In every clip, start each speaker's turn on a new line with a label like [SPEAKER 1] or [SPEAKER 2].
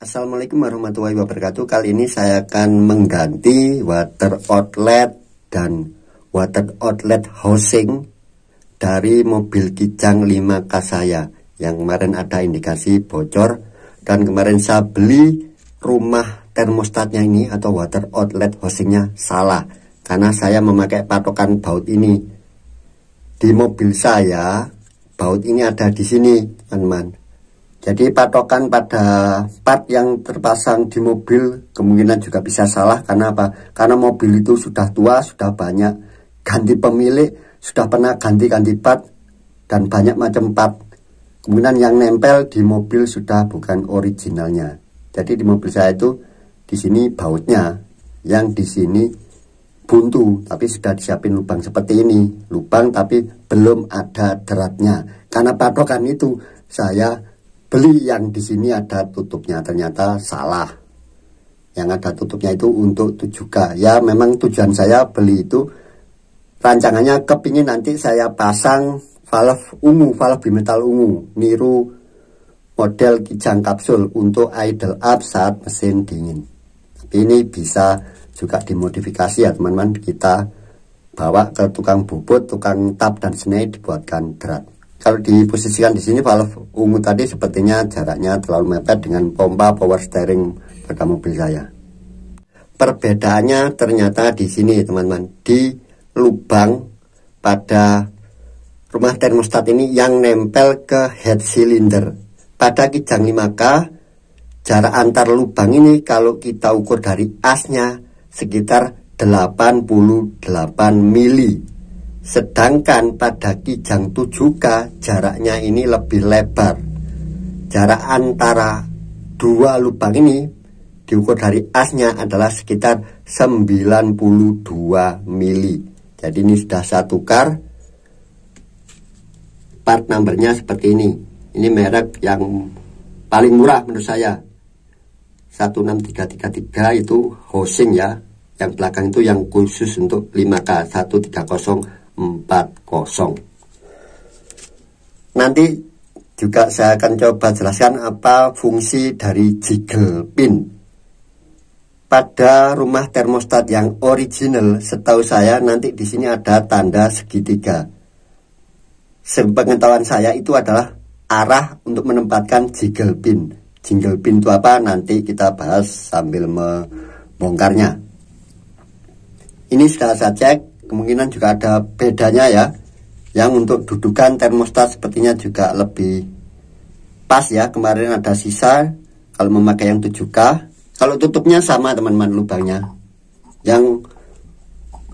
[SPEAKER 1] Assalamualaikum warahmatullahi wabarakatuh. Kali ini saya akan mengganti water outlet dan water outlet housing dari mobil Kijang 5K saya yang kemarin ada indikasi bocor, dan kemarin saya beli rumah termostatnya ini atau water outlet housingnya salah karena saya memakai patokan baut ini. Di mobil saya baut ini ada di sini, teman-teman. Jadi patokan pada part yang terpasang di mobil kemungkinan juga bisa salah. Karena apa? Karena mobil itu sudah tua, sudah banyak ganti pemilik, sudah pernah ganti-ganti part dan banyak macam part. Kemudian yang nempel di mobil sudah bukan originalnya. Jadi di mobil saya itu di sini bautnya, yang di sini buntu, tapi sudah disiapin lubang seperti ini, lubang tapi belum ada dratnya. Karena patokan itu saya beli yang di sini ada tutupnya, ternyata salah. Yang ada tutupnya itu untuk 7K. Ya memang tujuan saya beli itu rancangannya kepingin nanti saya pasang valve ungu, valve bimetal ungu, niru model Kijang kapsul untuk idle up saat mesin dingin. Tapi ini bisa juga dimodifikasi ya teman-teman. Kita bawa ke tukang bubut, tukang tap dan snai dibuatkan drat. Kalau diposisikan di sini valve ungu tadi sepertinya jaraknya terlalu mepet dengan pompa power steering pada mobil saya. Perbedaannya ternyata di sini teman-teman, di lubang pada rumah termostat ini yang nempel ke head cylinder. Pada Kijang 5K jarak antar lubang ini kalau kita ukur dari asnya sekitar 88 mili. Sedangkan pada Kijang 7K jaraknya ini lebih lebar. Jarak antara dua lubang ini diukur dari asnya adalah sekitar 92 mili. Jadi ini sudah saya tukar. Part numbernya seperti ini. Ini merek yang paling murah menurut saya, 16333 itu housing ya. Yang belakang itu yang khusus untuk 5K, 13040. Nanti juga saya akan coba jelaskan apa fungsi dari jiggle pin. Pada rumah termostat yang original, setahu saya nanti di sini ada tanda segitiga. Sepengetahuan saya itu adalah arah untuk menempatkan jiggle pin. Jiggle pin itu apa? Nanti kita bahas sambil membongkarnya. Ini sudah saya cek, kemungkinan juga ada bedanya ya. Yang untuk dudukan termostat sepertinya juga lebih pas ya. Kemarin ada sisa kalau memakai yang 7K. Kalau tutupnya sama teman-teman lubangnya. Yang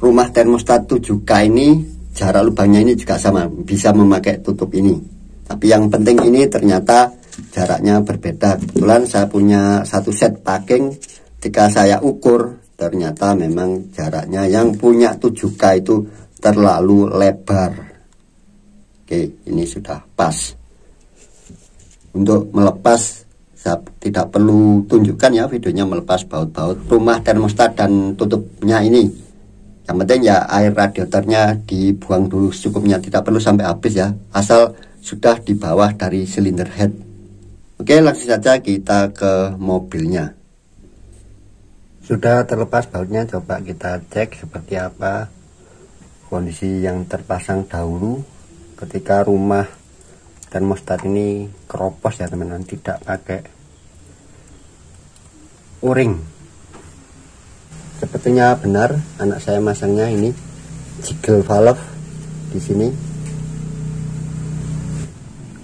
[SPEAKER 1] rumah termostat 7K ini jarak lubangnya ini juga sama, bisa memakai tutup ini. Tapi yang penting ini ternyata jaraknya berbeda. Kebetulan saya punya satu set packing. Ketika saya ukur ternyata memang jaraknya yang punya 7K itu terlalu lebar. Oke, ini sudah pas. Untuk melepas saya tidak perlu tunjukkan ya videonya melepas baut-baut rumah termostat dan tutupnya ini. Yang penting ya air radiatornya dibuang dulu secukupnya, tidak perlu sampai habis ya, asal sudah di bawah dari silinder head. Oke, langsung saja kita ke mobilnya. Sudah terlepas bautnya, coba kita cek seperti apa kondisi yang terpasang dahulu ketika rumah termostat ini keropos ya teman-teman, tidak pakai o-ring. Sepertinya benar anak saya masangnya ini jiggle valve di sini.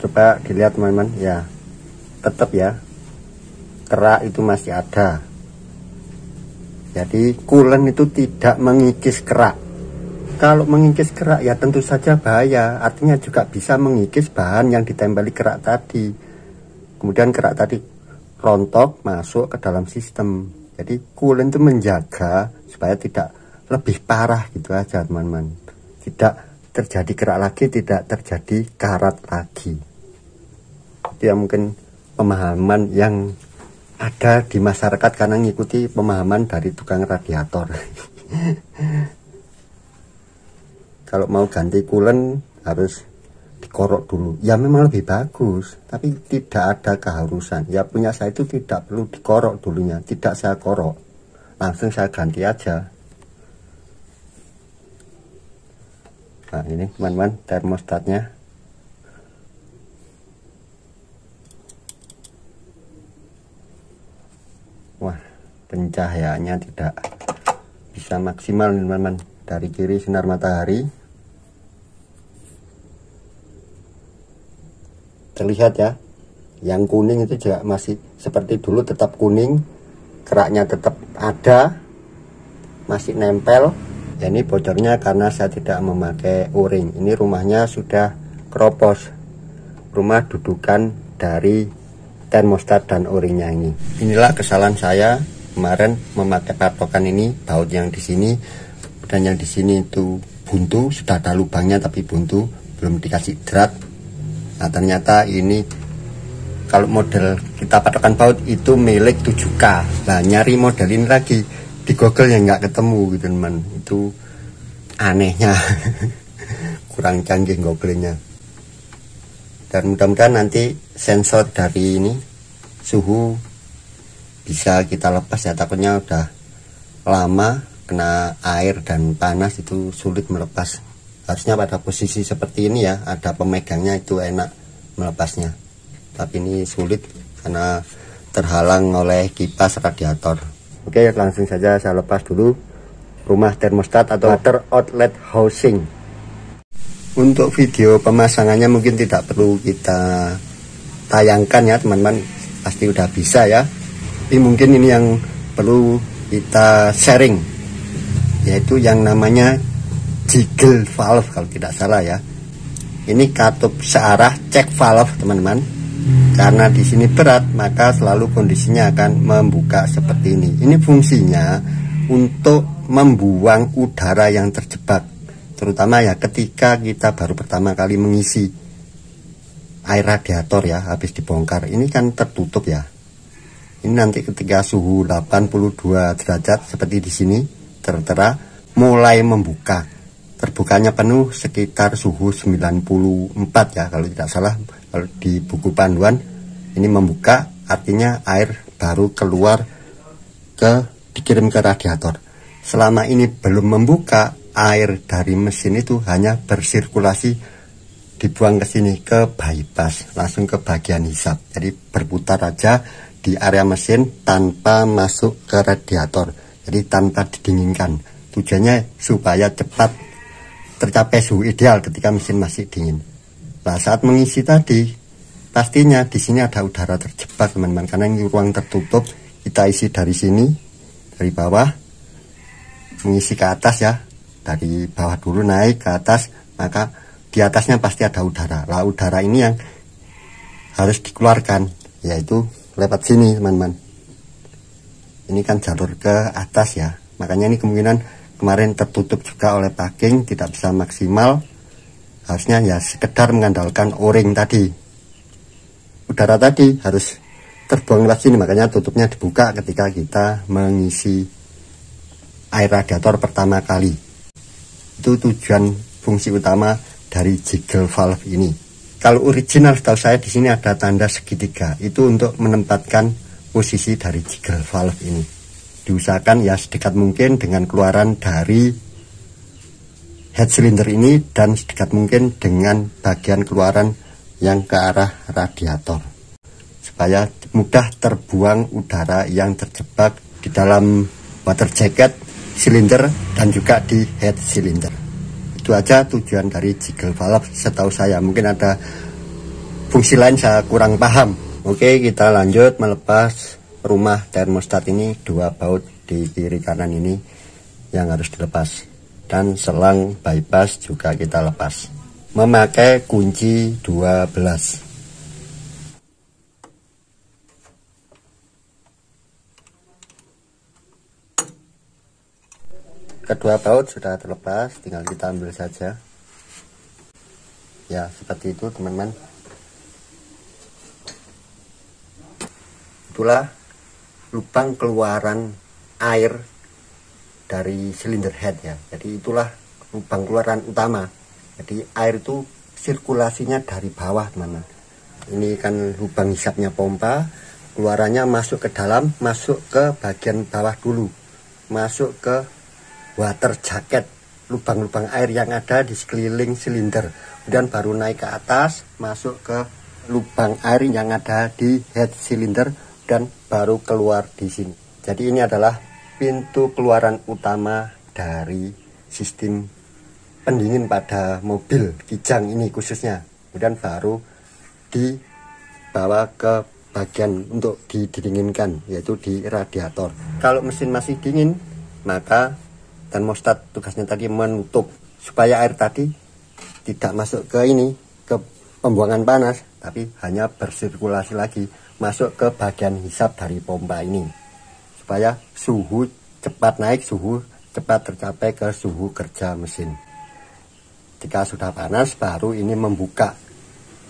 [SPEAKER 1] Coba dilihat teman-teman ya, tetap ya kerak itu masih ada. Jadi coolant itu tidak mengikis kerak. Kalau mengikis kerak ya tentu saja bahaya. Artinya juga bisa mengikis bahan yang ditempeli kerak tadi. Kemudian kerak tadi rontok masuk ke dalam sistem. Jadi coolant itu menjaga supaya tidak lebih parah gitu aja teman-teman. Tidak terjadi kerak lagi, tidak terjadi karat lagi. Itu ya mungkin pemahaman yang ada di masyarakat karena ngikuti pemahaman dari tukang radiator. Kalau mau ganti coolant harus dikorok dulu. Ya memang lebih bagus, tapi tidak ada keharusan. Ya punya saya itu tidak perlu dikorok dulunya, tidak saya korok, langsung saya ganti aja. Nah ini teman-teman termostatnya. Wah, pencahayaannya tidak bisa maksimal teman-teman. Dari kiri sinar matahari terlihat ya, yang kuning itu juga masih seperti dulu, tetap kuning, keraknya tetap ada, masih nempel. Ya, ini bocornya karena saya tidak memakai o-ring. Ini rumahnya sudah keropos, rumah dudukan dari termostat dan o-ringnya ini. Inilah kesalahan saya kemarin memakai patokan ini, baut yang di sini dan yang di sini itu buntu, sudah ada lubangnya tapi buntu, belum dikasih drat. Nah ternyata ini kalau model kita patokan baut itu milik 7K. Nah nyari model ini lagi di Google yang nggak ketemu gitu teman. Itu anehnya. Kurang canggih Google-nya. Dan mudah-mudahan nanti sensor dari ini suhu bisa kita lepas ya, takutnya udah lama kena air dan panas itu sulit melepas. Harusnya pada posisi seperti ini ya, ada pemegangnya itu enak melepasnya, tapi ini sulit karena terhalang oleh kipas radiator. Oke, langsung saja saya lepas dulu rumah termostat atau water outlet housing. Untuk video pemasangannya mungkin tidak perlu kita tayangkan ya teman-teman, pasti udah bisa ya. Tapi mungkin ini yang perlu kita sharing, yaitu yang namanya jiggle valve kalau tidak salah ya. Ini katup searah cek valve teman-teman. Karena di sini berat, maka selalu kondisinya akan membuka seperti ini. Ini fungsinya untuk membuang udara yang terjebak, terutama ya ketika kita baru pertama kali mengisi air radiator ya, habis dibongkar. Ini kan tertutup ya. Ini nanti ketika suhu 82 derajat seperti di sini tertera mulai membuka. Terbukanya penuh sekitar suhu 94 ya kalau tidak salah. Kalau di buku panduan ini membuka artinya air baru keluar dikirim ke radiator. Selama ini belum membuka, air dari mesin itu hanya bersirkulasi, dibuang ke sini ke bypass, langsung ke bagian hisap. Jadi berputar aja di area mesin tanpa masuk ke radiator. Jadi tanpa didinginkan. Tujuannya supaya cepat tercapai suhu ideal ketika mesin masih dingin. Nah, saat mengisi tadi, pastinya di sini ada udara terjebak teman-teman, karena ini ruang tertutup. Kita isi dari sini, dari bawah, mengisi ke atas ya, dari bawah dulu naik ke atas, maka di atasnya pasti ada udara. Lah udara ini yang harus dikeluarkan, yaitu lewat sini teman-teman. Ini kan jalur ke atas ya, makanya ini kemungkinan kemarin tertutup juga oleh packing, tidak bisa maksimal. Harusnya ya sekedar mengandalkan o-ring tadi. Udara tadi harus terbuang lewat sini, makanya tutupnya dibuka ketika kita mengisi air radiator pertama kali. Itu tujuan fungsi utama dari jiggle valve ini. Kalau original setahu saya di sini ada tanda segitiga, itu untuk menempatkan posisi dari jiggle valve ini. Diusahakan ya sedekat mungkin dengan keluaran dari head cylinder ini dan sedekat mungkin dengan bagian keluaran yang ke arah radiator, supaya mudah terbuang udara yang terjebak di dalam water jacket, silinder, dan juga di head cylinder. Itu aja tujuan dari jiggle valve setahu saya. Mungkin ada fungsi lain saya kurang paham. Oke, kita lanjut melepas rumah termostat ini. Dua baut di kiri kanan ini yang harus dilepas, dan selang bypass juga kita lepas memakai kunci 12. Kedua baut sudah terlepas, tinggal kita ambil saja ya, seperti itu teman-teman. Itulah lubang keluaran air dari silinder head ya. Jadi itulah lubang keluaran utama. Jadi air itu sirkulasinya dari bawah, teman-teman. Ini kan lubang hisapnya pompa, keluarannya masuk ke dalam, masuk ke bagian bawah dulu, masuk ke water jacket, lubang-lubang air yang ada di sekeliling silinder, kemudian baru naik ke atas, masuk ke lubang air yang ada di head silinder, dan baru keluar di sini. Jadi ini adalah pintu keluaran utama dari sistem pendingin pada mobil Kijang ini khususnya. Kemudian baru dibawa ke bagian untuk didinginkan, yaitu di radiator. Kalau mesin masih dingin, maka termostat tugasnya tadi menutup supaya air tadi tidak masuk ke ini, ke pembuangan panas, tapi hanya bersirkulasi lagi masuk ke bagian hisap dari pompa ini, supaya suhu cepat naik, suhu cepat tercapai ke suhu kerja mesin. Jika sudah panas, baru ini membuka.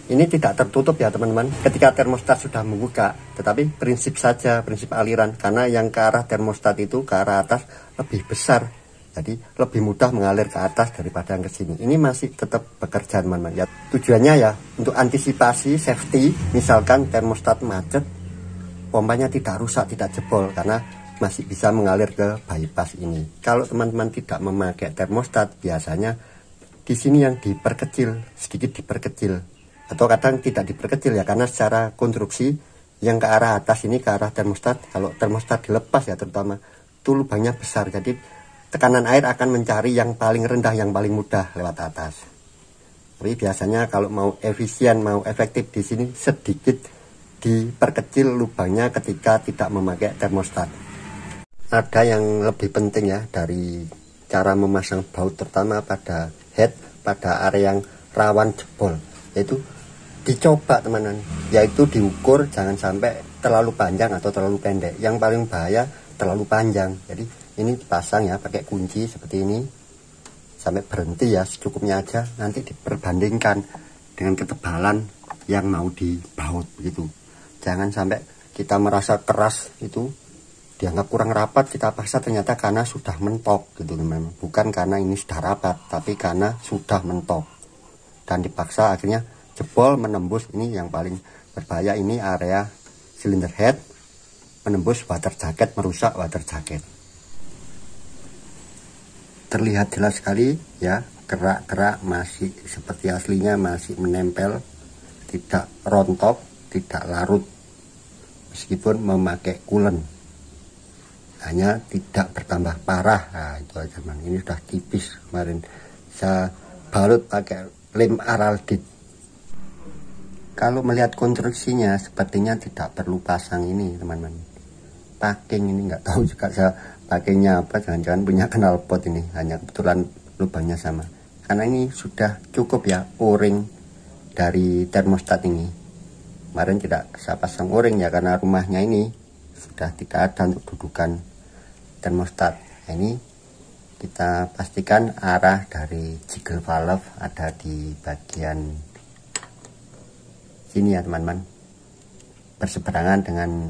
[SPEAKER 1] Ini tidak tertutup ya teman-teman, ketika termostat sudah membuka, tetapi prinsip saja, prinsip aliran, karena yang ke arah termostat itu ke arah atas lebih besar, jadi lebih mudah mengalir ke atas daripada yang ke sini. Ini masih tetap bekerja teman-teman ya. Tujuannya ya untuk antisipasi safety, misalkan termostat macet, pompanya tidak rusak, tidak jebol, karena masih bisa mengalir ke bypass ini. Kalau teman-teman tidak memakai termostat, biasanya di sini yang diperkecil, sedikit diperkecil, atau kadang tidak diperkecil ya, karena secara konstruksi yang ke arah atas ini, ke arah termostat, kalau termostat dilepas ya terutama, itu lubangnya besar, jadi tekanan air akan mencari yang paling rendah, yang paling mudah lewat atas. Tapi biasanya kalau mau efisien, mau efektif di sini, sedikit diperkecil lubangnya ketika tidak memakai termostat. Ada yang lebih penting ya dari cara memasang baut, terutama pada head, pada area yang rawan jebol, yaitu dicoba teman-teman, yaitu diukur jangan sampai terlalu panjang atau terlalu pendek. Yang paling bahaya terlalu panjang, jadi ini dipasang ya pakai kunci seperti ini sampai berhenti ya, secukupnya aja, nanti diperbandingkan dengan ketebalan yang mau dibaut begitu. Jangan sampai kita merasa keras itu dianggap kurang rapat, kita paksa ternyata karena sudah mentok gitu teman-teman. Bukan karena ini sudah rapat, tapi karena sudah mentok dan dipaksa akhirnya jebol, menembus. Ini yang paling berbahaya, ini area silinder head, menembus water jacket, merusak water jacket. Terlihat jelas sekali ya, kerak-kerak masih seperti aslinya, masih menempel, tidak rontok, tidak larut meskipun memakai coolant, hanya tidak bertambah parah. Nah itu aja man, ini sudah tipis, kemarin saya balut pakai lem araldit. Kalau melihat konstruksinya sepertinya tidak perlu pasang ini teman-teman, packing ini nggak tahu juga saya pakainya apa, jangan-jangan punya knalpot ini, hanya kebetulan lubangnya sama. Karena ini sudah cukup ya o-ring dari termostat ini. Kemarin tidak saya pasang o-ring ya, karena rumahnya ini sudah tidak ada untuk dudukan termostat. Nah, ini kita pastikan arah dari jiggle valve ada di bagian sini ya teman-teman, berseberangan dengan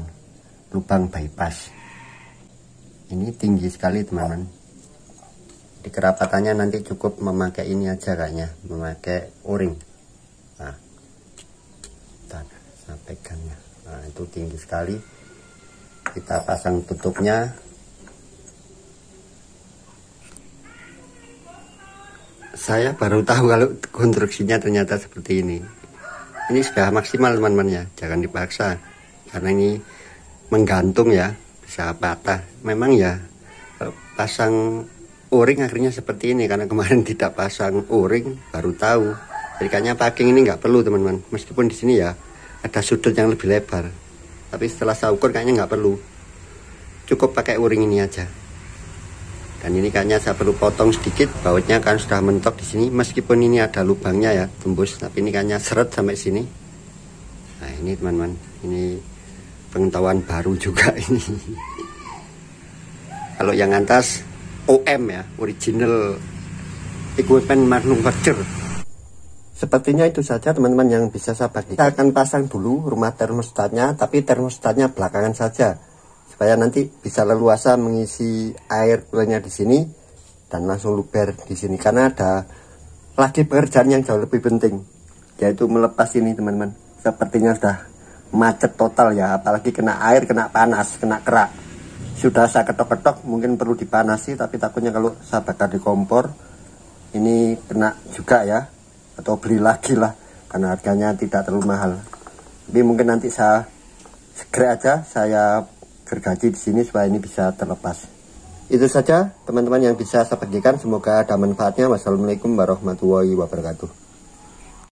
[SPEAKER 1] lubang bypass. Ini tinggi sekali teman-teman, di kerapatannya nanti cukup memakai ini aja kayaknya, memakai o-ring. Nah, saya pegangnya, nah itu tinggi sekali. Kita pasang tutupnya. Saya baru tahu kalau konstruksinya ternyata seperti ini. Ini sudah maksimal teman-teman ya, jangan dipaksa, karena ini menggantung ya, bisa patah. Memang ya pasang o-ring akhirnya seperti ini, karena kemarin tidak pasang o-ring baru tahu. Jadi kayaknya packing ini nggak perlu teman-teman, meskipun di sini ya ada sudut yang lebih lebar, tapi setelah saya ukur kayaknya nggak perlu, cukup pakai o-ring ini aja. Dan ini kayaknya saya perlu potong sedikit, bautnya kan sudah mentok di sini, meskipun ini ada lubangnya ya tembus, tapi ini kayaknya seret sampai sini. Nah ini teman-teman, ini pengetahuan baru juga ini. Kalau yang atas OM ya, original equipment manufacturer. Sepertinya itu saja teman-teman yang bisa saya bagi. Kita akan pasang dulu rumah termostatnya, tapi termostatnya belakangan saja, supaya nanti bisa leluasa mengisi air coolernya di sini dan langsung luber di sini, karena ada lagi pekerjaan yang jauh lebih penting, yaitu melepas ini teman-teman. Sepertinya sudah macet total ya, apalagi kena air, kena panas, kena kerak. Sudah saya ketok-ketok, mungkin perlu dipanasi, tapi takutnya kalau saya bakar di kompor ini kena juga ya, atau beli lagi lah, karena harganya tidak terlalu mahal. Tapi mungkin nanti saya segera aja saya gergaji di sini supaya ini bisa terlepas. Itu saja teman-teman yang bisa saya bagikan, semoga ada manfaatnya. Wassalamualaikum warahmatullahi wabarakatuh.